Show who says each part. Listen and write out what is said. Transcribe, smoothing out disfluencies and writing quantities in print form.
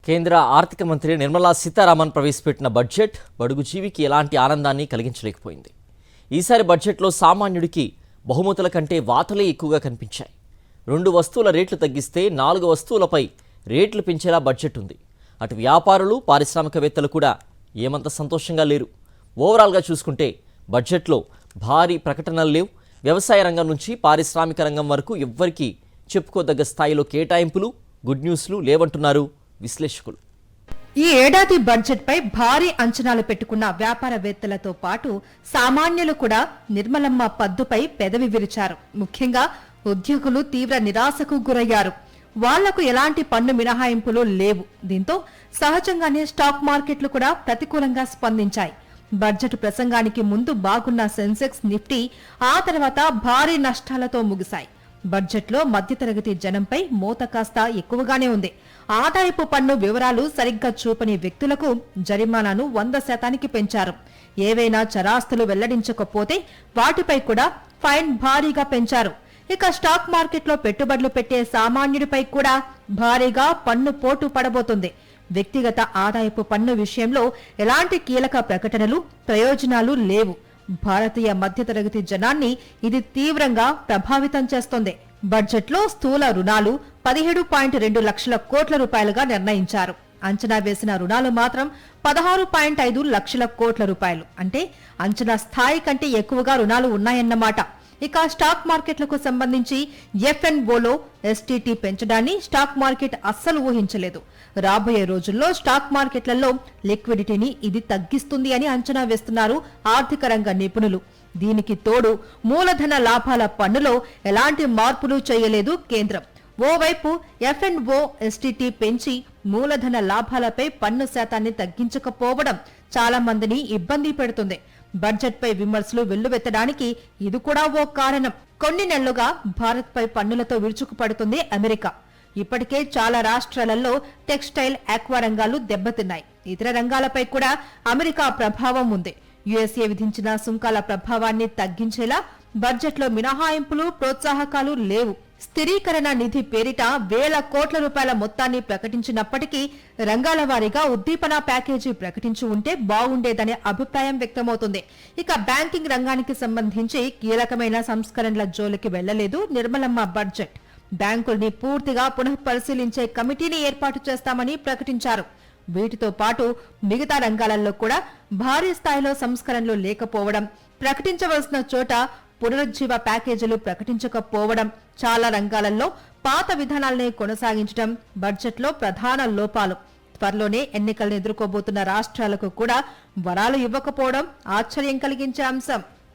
Speaker 1: కేంద్ర ఆర్థిక మంత్రి నిర్మలా సీతారామన్ ప్రవేశపెట్టిన బడ్జెట్ బడుగు జీవికి ఎలాంటి ఆనందాన్ని కలిగించలేకపోయింది. ఈసారి బడ్జెట్లో సామాన్యుడికి బహుమతుల కంటే వాతలే ఎక్కువగా కనిపించాయి. 2 వస్తువుల రేట్లు తగ్గిస్తే 4 వస్తువులపై రేట్లు పెంచేలా బడ్జెట్ ఉంది. అటు వ్యాపారులు, పారిశ్రామికవేత్తలు కూడా ఏమంత సంతోషంగా లేరు. ఓవరాల్గా చూసుకుంటే బడ్జెట్లో భారీ ప్రకటనలు లేవు. వ్యవసాయ రంగం నుంచి పారిశ్రామిక రంగం వరకు ఎవ్వరికీ చెప్పుకోదగ్గ స్థాయిలో కేటాయింపులు, గుడ్ న్యూస్లు లేవంటున్నారు విశ్లేషకులు.
Speaker 2: ఈ ఏడాది బడ్జెట్ పై భారీ అంచనాలు పెట్టుకున్న వ్యాపారవేత్తలతో పాటు సామాన్యులు కూడా నిర్మలమ్మ పద్దుపై పెదవి విరిచారు. ముఖ్యంగా ఉద్యోగులు తీవ్ర నిరాశకు గురయ్యారు. వాళ్లకు ఎలాంటి పన్ను మినహాయింపులు లేవు. దీంతో సహజంగానే స్టాక్ మార్కెట్లు కూడా ప్రతికూలంగా స్పందించాయి. బడ్జెట్ ప్రసంగానికి ముందు బాగున్న సెన్సెక్స్, నిఫ్టీ ఆ తర్వాత భారీ నష్టాలతో ముగిశాయి. బడ్జెట్లో మధ్యతరగతి జనంపై మోత కాస్త ఎక్కువగానే ఉంది. ఆదాయపు పన్ను వివరాలు సరిగ్గా చూపని వ్యక్తులకు జరిమానాను 100% పెంచారు. ఏవైనా చరాస్తులు వెల్లడించకపోతే వాటిపై కూడా ఫైన్ భారీగా పెంచారు. ఇక స్టాక్ మార్కెట్లో పెట్టుబడులు పెట్టే సామాన్యుడిపై కూడా భారీగా పన్ను పోటు పడబోతుంది. వ్యక్తిగత ఆదాయపు పన్ను విషయంలో ఎలాంటి కీలక ప్రకటనలు, ప్రయోజనాలు లేవు. భారతీయ మధ్యతరగతి జనాన్ని ఇది తీవ్రంగా ప్రభావితం చేస్తోంది. బడ్జెట్లో స్థూల రుణాలు 17.2 లక్షల కోట్ల రూపాయలుగా నిర్ణయించారు. అంచనా వేసిన రుణాలు మాత్రం 16.5 లక్షల కోట్ల రూపాయలు. అంటే అంచనా స్థాయి కంటే ఎక్కువగా రుణాలు ఉన్నాయన్నమాట. ఇక స్టాక్ మార్కెట్లకు సంబంధించి ఎఫ్ఎన్ఓలో ఎస్టీటీ పెంచడాన్ని స్టాక్ మార్కెట్ అస్సలు ఊహించలేదు. రాబోయే రోజుల్లో స్టాక్ మార్కెట్లలో లిక్విడిటీని ఇది తగ్గిస్తుంది అని అంచనా వేస్తున్నారు ఆర్థిక రంగ నిపుణులు. దీనికి తోడు మూలధన లాభాల పన్నులో ఎలాంటి మార్పులు చేయలేదు కేంద్రం. ఓవైపు ఎఫ్ఎన్ఓ ఎస్టీటీ పెంచి మూలధన లాభాలపై పన్ను శాతాన్ని తగ్గించకపోవడం చాలా మందిని ఇబ్బంది పెడుతుంది. బడ్జెట్ పై విమర్శలు వెల్లువెత్తడానికి ఇది కూడా ఓ కారణం. కొన్ని నెలలుగా భారత్ పై పన్నులతో విరుచుకుపడుతుంది అమెరికా. ఇప్పటికే చాలా రాష్ట్రాలలో టెక్స్టైల్, ఆక్వా రంగాలు దెబ్బతిన్నాయి. ఇతర రంగాలపై కూడా అమెరికా ప్రభావం ఉంది. యుఎస్ఏ విధించిన సుంకాల ప్రభావాన్ని తగ్గించేలా బడ్జెట్లో మినహాయింపులు, ప్రోత్సాహకాలు లేవు. స్థిరీకరణ నిధి పేరిట వేల కోట్ల రూపాయల మొత్తాన్ని ప్రకటించినప్పటికీ రంగాల వారీగా ఉద్దీపన ప్యాకేజీ ప్రకటించి ఉంటే బాగుండేదనే అభిప్రాయం వ్యక్తమవుతుంది. ఇక బ్యాంకింగ్ రంగానికి సంబంధించి కీలకమైన సంస్కరణల జోలికి వెళ్లలేదు నిర్మలమ్మ బడ్జెట్. బ్యాంకుల్ని పూర్తిగా పునఃపరిశీలించే కమిటీని ఏర్పాటు చేస్తామని ప్రకటించారు. వీటితో పాటు మిగతా రంగాలలో కూడా భారీ స్థాయిలో సంస్కరణలు లేకపోవడం, ప్రకటించవలసిన చోట పునరుజ్జీవ ప్యాకేజీలు ప్రకటించకపోవడం, చాలా రంగాలలో పాత విధానాలనే కొనసాగించడం బడ్జెట్లో ప్రధాన లోపాలు. త్వరలోనే ఎన్నికలను ఎదుర్కోబోతున్న రాష్ట్రాలకు కూడా వరాలు ఇవ్వకపోవడం ఆశ్చర్యం కలిగించే అంశం.